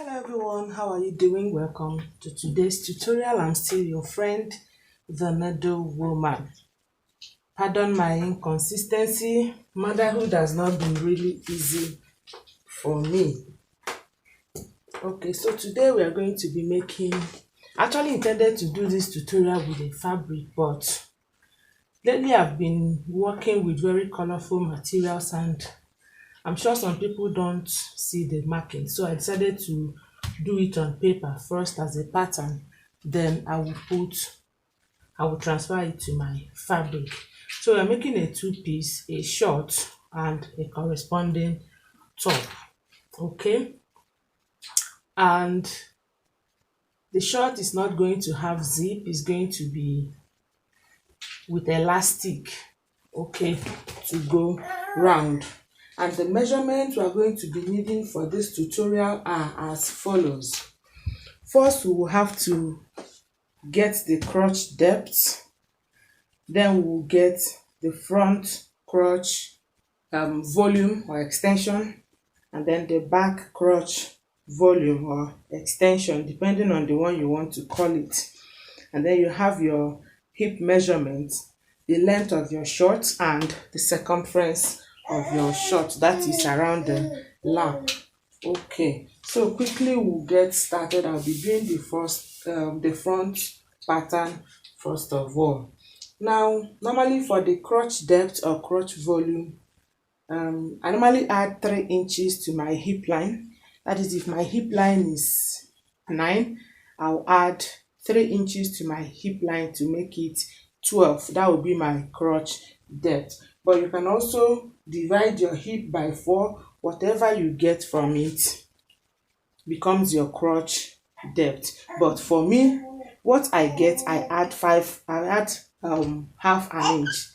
Hello everyone, how are you doing? Welcome to today's tutorial. I'm still your friend, the Needle Woman. Pardon my inconsistency. Motherhood has not been really easy for me. Okay, so today we are going to be making, actually intended to do this tutorial with a fabric, but lately I've been working with very colorful materials and I'm sure some people don't see the marking, so I decided to do it on paper first as a pattern. Then I will transfer it to my fabric. So we're making a two-piece, a short and a corresponding top. Okay, and the short is not going to have zip, it's going to be with elastic, okay, to go round. And the measurements we are going to be needing for this tutorial are as follows. First, we will have to get the crotch depth. Then we will get the front crotch volume or extension. And then the back crotch volume or extension, depending on the one you want to call it. And then you have your hip measurement, the length of your short, and the circumference of your short, that is around the lap. Okay, so quickly we'll get started. I'll be doing the front pattern first of all. Now, normally for the crotch depth or crotch volume, I normally add 3 inches to my hip line. That is, if my hip line is 9, I'll add 3 inches to my hip line to make it 12. That will be my crotch depth. But you can also divide your hip by 4. Whatever you get from it becomes your crotch depth. But for me, what I get, I add half an inch.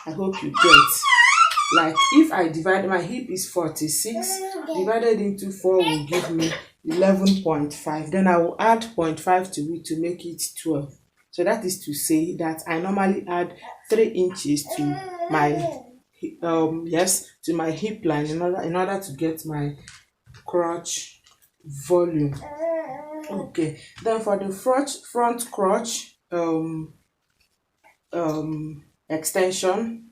I hope you get. Like if I divide, my hip is 46, divided into 4 will give me 11.5. Then I will add 0.5 to it to make it 12. So that is to say that I normally add 3 inches to my to my hip line in order to get my crotch volume. Okay, then for the front crotch extension,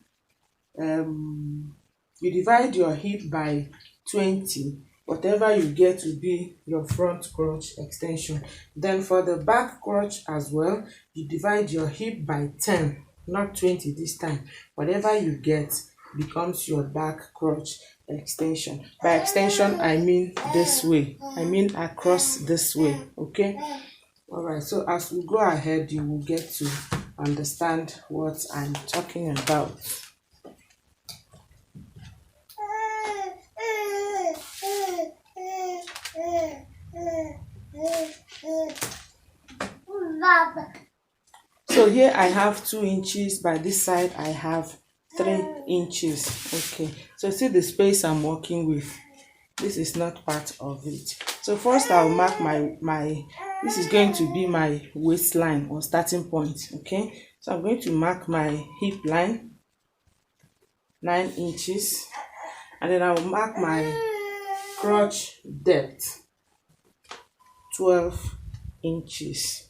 you divide your hip by 20. Whatever you get will be your front crotch extension. Then for the back crotch as well, you divide your hip by 10, not 20 this time. Whatever you get becomes your back crotch extension. By extension, I mean this way. I mean across this way. Okay? Alright, so as we go ahead, you will get to understand what I'm talking about. So here I have 2 inches, by this side I have 3 inches. Okay, so see the space I'm working with, this is not part of it. So first I'll mark my this is going to be my waistline or starting point. Okay, so I'm going to mark my hip line 9 inches, and then I will mark my crotch depth 12 inches.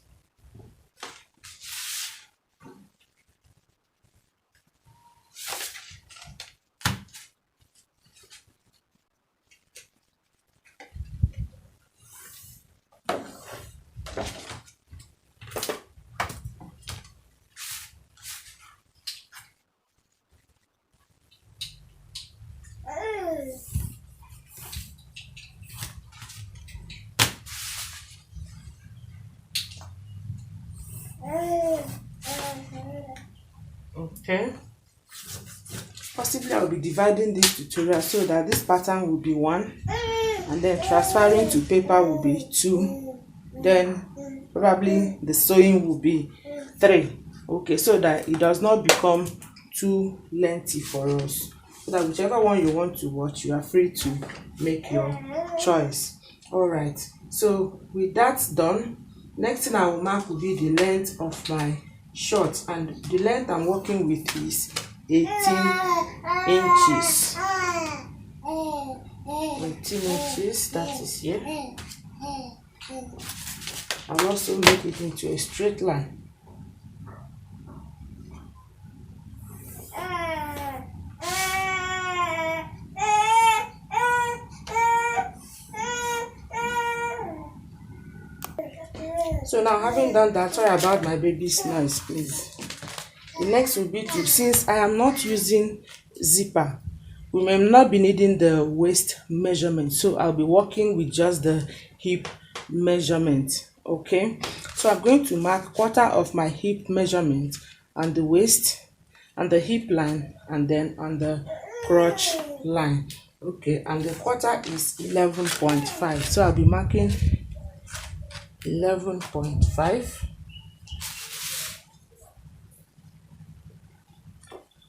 Okay, possibly I'll be dividing this tutorial so that this pattern will be 1, and then transferring to paper will be 2, then probably the sewing will be 3. Okay, so that it does not become too lengthy for us, so that whichever one you want to watch, you are free to make your choice. All right, so with that done, next thing I will mark will be the length of my short, and the length I'm working with is 18 inches. 18 inches, that is here. I'll also make it into a straight line. So now, having done that, sorry about my baby's noise, please. The next will be to, since I am not using zipper, we may not be needing the waist measurement, so I'll be working with just the hip measurement. Okay, so I'm going to mark quarter of my hip measurement on the waist and the hip line, and then on the crotch line. Okay, and the quarter is 11.5, so I'll be marking 11.5,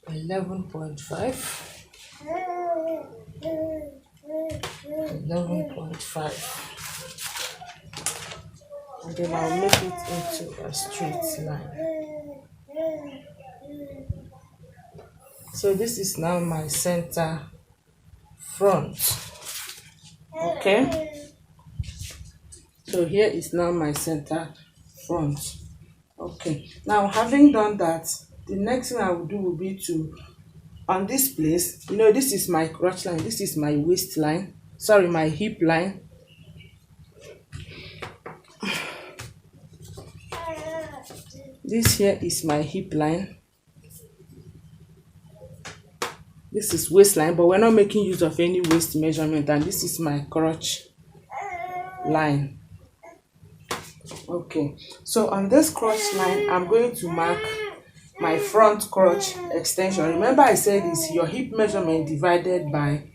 11.5, 11.5, and then I'll make it into a straight line. So this is now my center front. Okay, so here is now my center front. Okay, now having done that, the next thing I will do will be to, on this place, you know, this is my crotch line, this is my waistline, sorry, my hip line. This here is my hip line. This is waistline, but we're not making use of any waist measurement, and this is my crotch line. Okay, so on this crotch line, I'm going to mark my front crotch extension. Remember I said it's your hip measurement divided by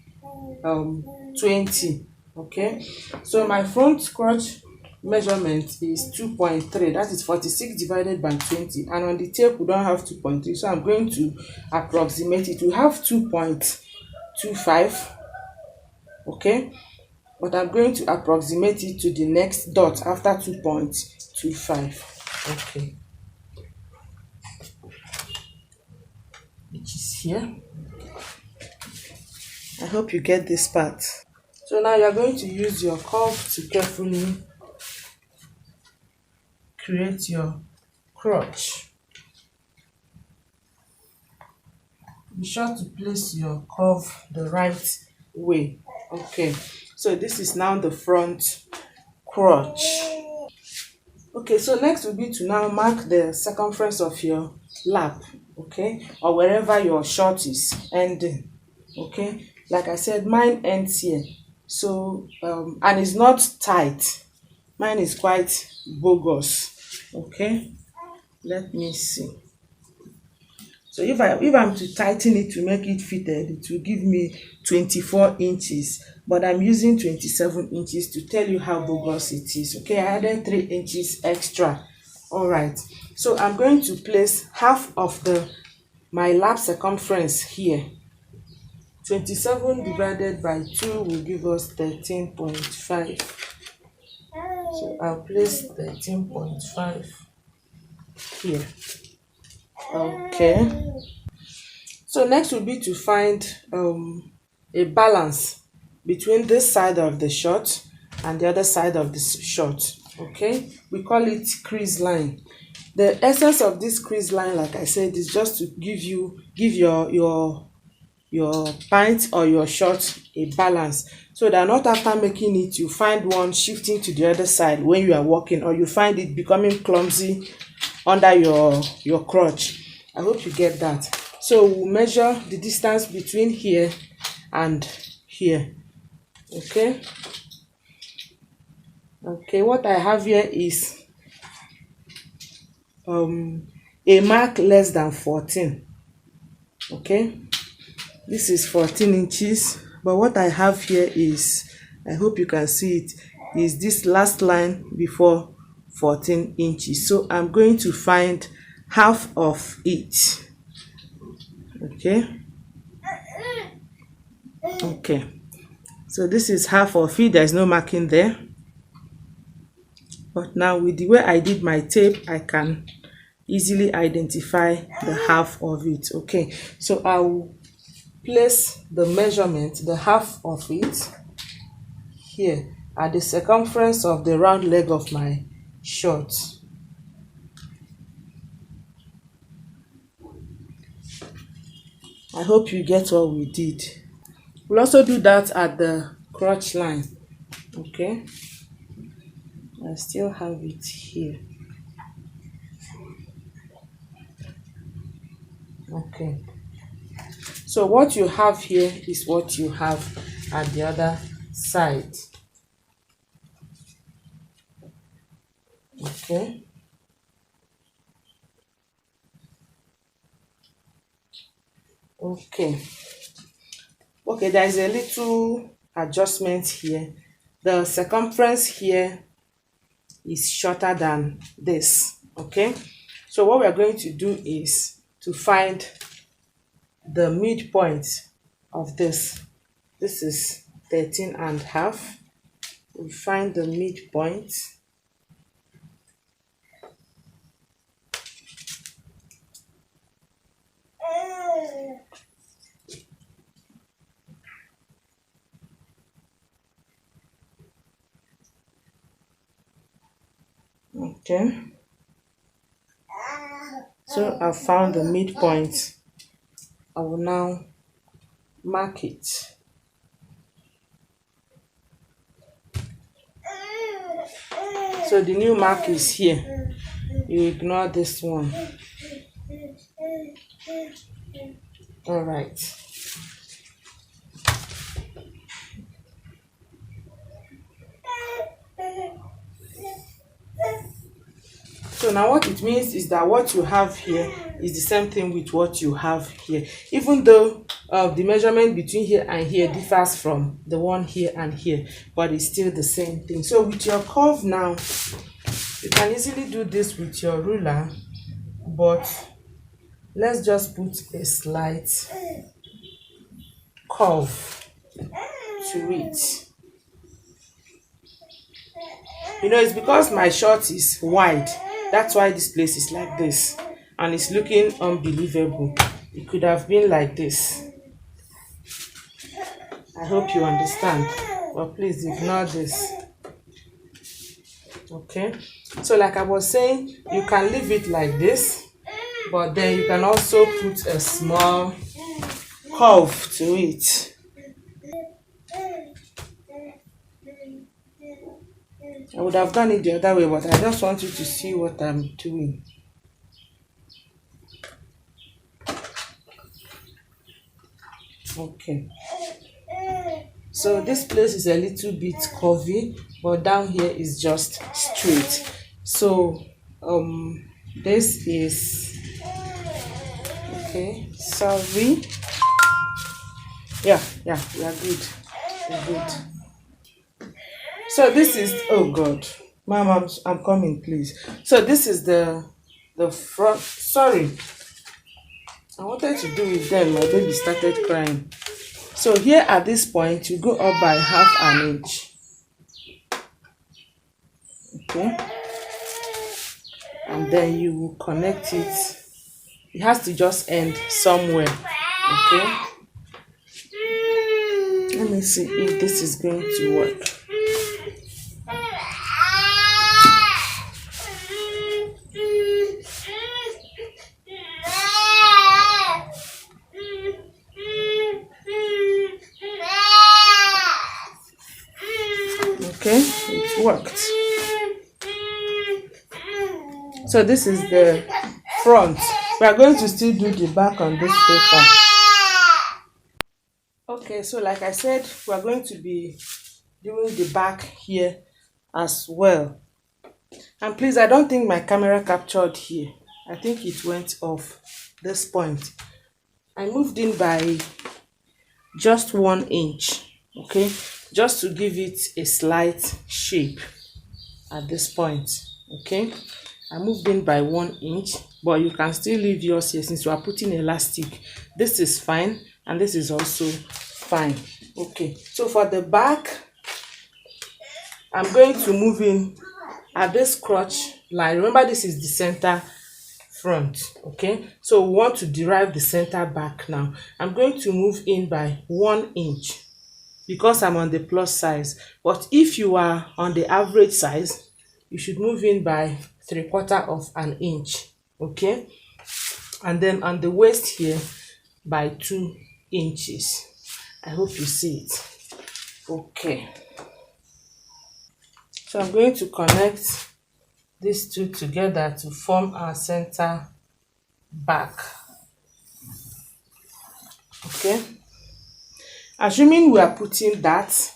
20. Okay, so my front crotch measurement is 2.3, that is 46 divided by 20, and on the tape we don't have 2.3, so I'm going to approximate it. We have 2.25. okay, but I'm going to approximate it to the next dot after 2.25. okay, which is here. I hope you get this part. So now you're going to use your curve to carefully create your crotch. Be sure to place your curve the right way. Okay, so this is now the front crotch. Okay, so next will be to now mark the circumference of your lap, okay, or wherever your short is ending. Okay, like I said, mine ends here, so and it's not tight, mine is quite bogus. Okay, let me see. So if I'm to tighten it to make it fitted, it will give me 24 inches, but I'm using 27 inches to tell you how bogus it is. Okay, I added 3 inches extra. All right, so I'm going to place half of my lap circumference here. 27 divided by 2 will give us 13.5. So I'll place 13.5 here. Okay, so next will be to find a balance between this side of the short and the other side of the short. Okay, we call it crease line. The essence of this crease line, like I said, is just to give your pant or your short a balance, so that not after making it you find one shifting to the other side when you are walking, or you find it becoming clumsy under your crotch. I hope you get that. So we'll measure the distance between here and here. Okay, what I have here is a mark less than 14. Okay, this is 14 inches, but what I have here is, I hope you can see it, is this last line before 14 inches. So I'm going to find half of it. Okay, so this is half of it. There's no marking there, but now with the way I did my tape, I can easily identify the half of it. Okay, so I will place the measurement, the half of it here, at the circumference of the round leg of my short. I hope you get what we did. We'll also do that at the crotch line. Okay, I still have it here. Okay, so what you have here is what you have at the other side. Okay, okay, there is a little adjustment here. The circumference here is shorter than this. Okay, so what we are going to do is to find the midpoint of this. This is 13.5. We find the midpoint. Okay, so I found the midpoint. I will now mark it. So the new mark is here. You ignore this one. All right. So now what it means is that what you have here is the same thing with what you have here, even though the measurement between here and here differs from the one here and here, but it's still the same thing. So with your curve now, you can easily do this with your ruler, but let's just put a slight curve to it. You know, it's because my short is wide. That's why this place is like this. And it's looking unbelievable. It could have been like this. I hope you understand. But please ignore this. Okay. So like I was saying, you can leave it like this. But then you can also put a small curve to it. I would have done it the other way, but I just want you to see what I'm doing. Okay. So this place is a little bit curvy, but down here is just straight. So this is okay. Sorry. Yeah, we are good. We're good. So this is, oh God, Mom, I'm coming, please. So this is the front. Sorry, I wanted to do it then. My baby started crying. So here at this point, you go up by 1/2 inch. Okay, and then you will connect it. It has to just end somewhere. Okay. Let me see if this is going to work. Okay, it worked. So this is the front. We are going to still do the back on this paper. Okay, so like I said, we are going to be doing the back here as well. And please, I don't think my camera captured here. I think it went off this point. I moved in by just 1 inch. Okay, just to give it a slight shape at this point. Okay, I moved in by 1 inch, but you can still leave yours here since you are putting elastic. This is fine, and this is also fine. Okay, so for the back, I'm going to move in at this crotch line. Remember, this is the center front. Okay, so we want to derive the center back now. I'm going to move in by 1 inch. because I'm on the plus size. But if you are on the average size, you should move in by 3/4 of an inch. Okay, and then on the waist here by 2 inches. I hope you see it. Okay, so I'm going to connect these two together to form our center back. Okay, assuming we are putting that,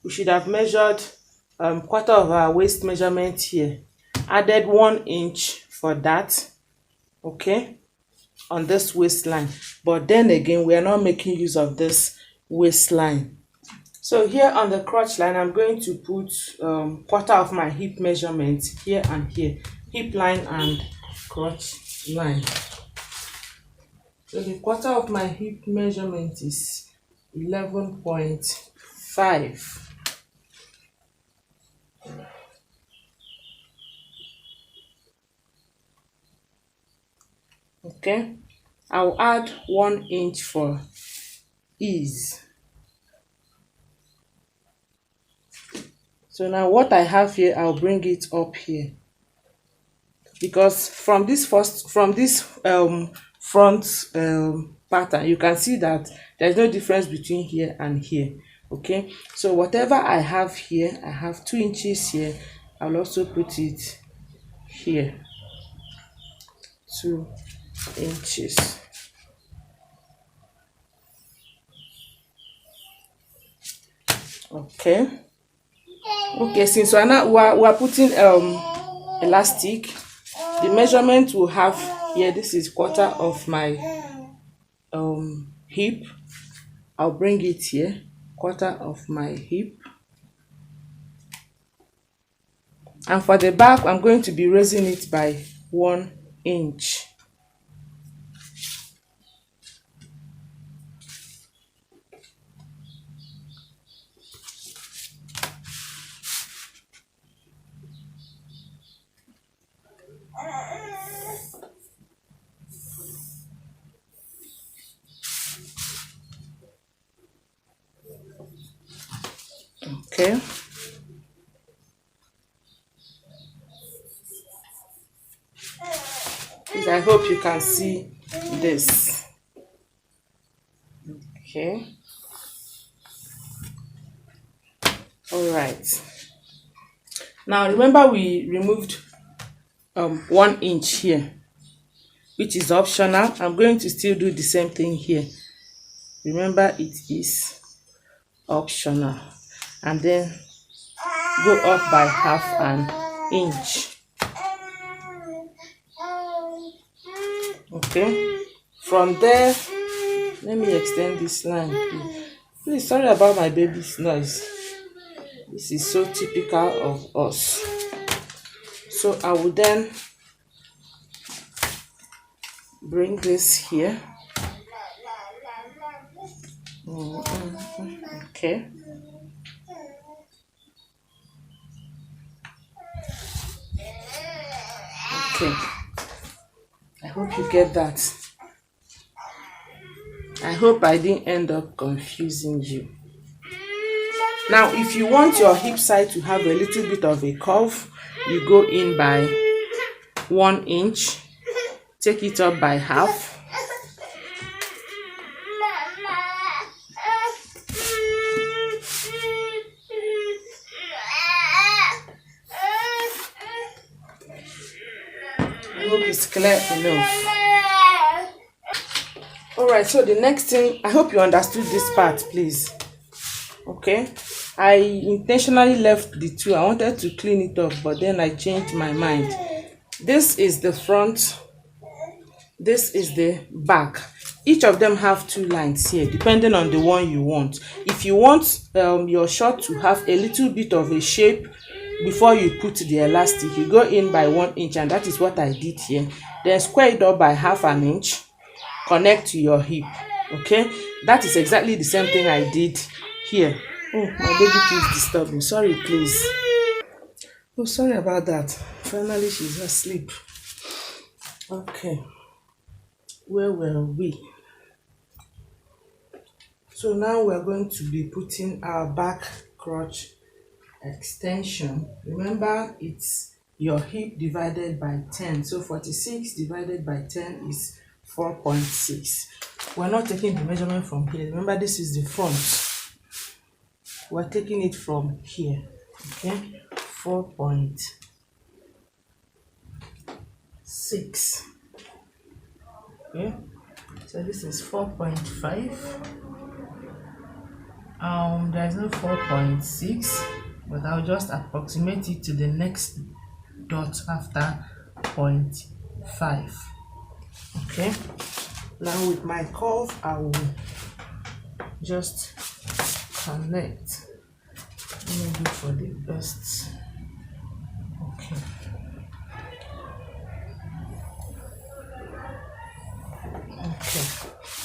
we should have measured 1/4 of our waist measurement here, added 1 inch for that, okay, on this waistline. But then again, we are not making use of this waistline. So here on the crotch line, I'm going to put 1/4 of my hip measurement here and here, hip line and crotch line. So the 1/4 of my hip measurement is 11.5. Okay, I'll add 1 inch for ease. So now what I have here, I'll bring it up here, because from this front pattern, you can see that there's no difference between here and here. Okay, so whatever I have here, I have 2 inches here. I'll also put it here, 2 inches. Okay, since we're putting elastic, the measurement we'll have here, this is 1/4 of my hip. I'll bring it here, 1/4 of my hip. And for the back, I'm going to be raising it by 1 inch. Okay. Please, I hope you can see this. Okay. All right. Now remember, we removed 1 inch here, which is optional. I'm going to still do the same thing here. Remember, it is optional. And then go up by 1/2 inch. Okay, from there, let me extend this line, please. Sorry about my baby's noise. This is so typical of us. So I will then bring this here. Okay. Okay, I hope you get that. I hope I didn't end up confusing you. Now, if you want your hip side to have a little bit of a curve, you go in by 1 inch, take it up by 1/2. I hope it's clear enough. Alright, so the next thing, I hope you understood this part, please. Okay, I intentionally left the two. I wanted to clean it up, but then I changed my mind. This is the front, this is the back. Each of them have 2 lines here, depending on the one you want. If you want your short to have a little bit of a shape before you put the elastic, you go in by 1 inch, and that is what I did here. Then square it up by 1/2 inch, connect to your hip. Okay, that is exactly the same thing I did here. Oh, my baby keeps disturbing. Sorry, please. Oh, sorry about that. Finally, she's asleep. Okay, where were we? So now we're going to be putting our back crotch extension. Remember, it's your hip divided by 10. So 46 divided by 10 is 4.6. We're not taking the measurement from here. Remember, this is the front. We're taking it from here. Okay, 4.6. Okay, so this is 4.5. There's no 4.6, but I'll just approximate it to the next dot after 0.5. Okay, now with my curve I will just connect. Let me look for the best. Okay,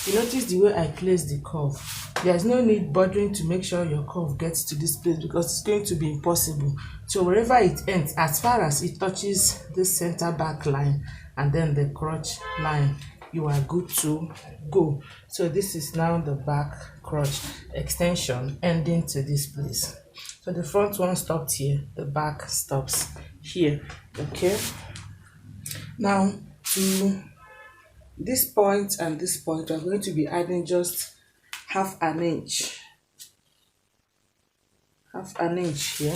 you notice the way I place the curve. There's no need bothering to make sure your curve gets to this place because it's going to be impossible. So wherever it ends, as far as it touches this center back line and then the crotch line, you are good to go. So this is now the back crotch extension ending to this place. So the front one stopped here, the back stops here. Okay, now to this point and this point, we're going to be adding just half an inch here,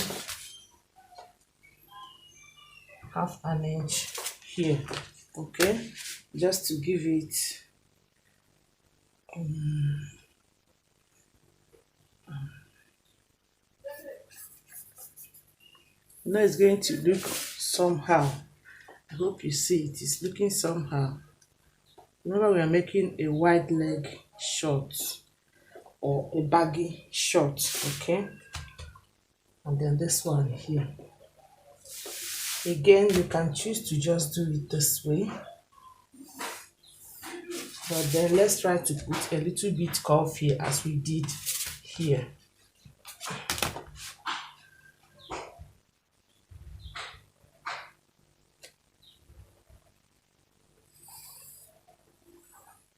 half an inch here. Okay, just to give it now it's going to look somehow. I hope you see it. It's looking somehow. Remember, we are making a wide leg short or a baggy short. Okay, and then this one here. Again, you can choose to just do it this way, but then let's try to put a little bit curve here as we did here.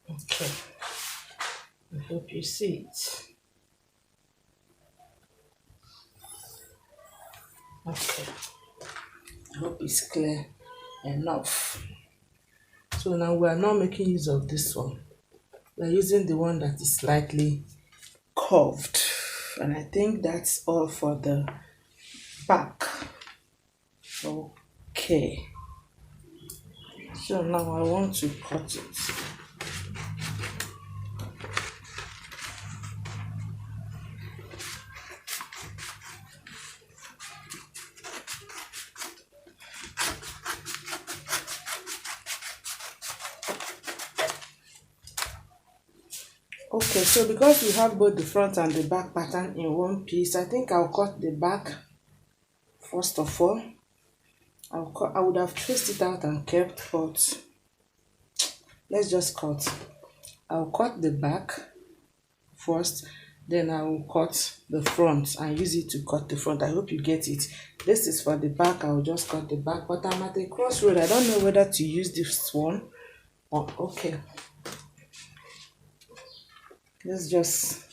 Okay, I hope you see it. Okay, I hope it's clear enough. So now we are not making use of this one. We're using the one that is slightly curved, and I think that's all for the back. Okay, so now I want to cut it. Okay, so because we have both the front and the back pattern in one piece, I think I'll cut the back first of all. I would have traced it out and kept, but let's just cut. I'll cut the back first, then I will cut the front and use it to cut the front. I hope you get it. This is for the back. I will just cut the back, but I'm at a crossroad. I don't know whether to use this one or okay. Let's just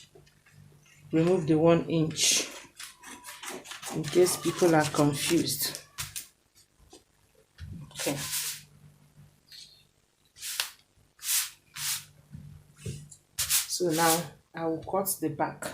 remove the 1 inch in case people are confused. Okay. So now I will cut the back.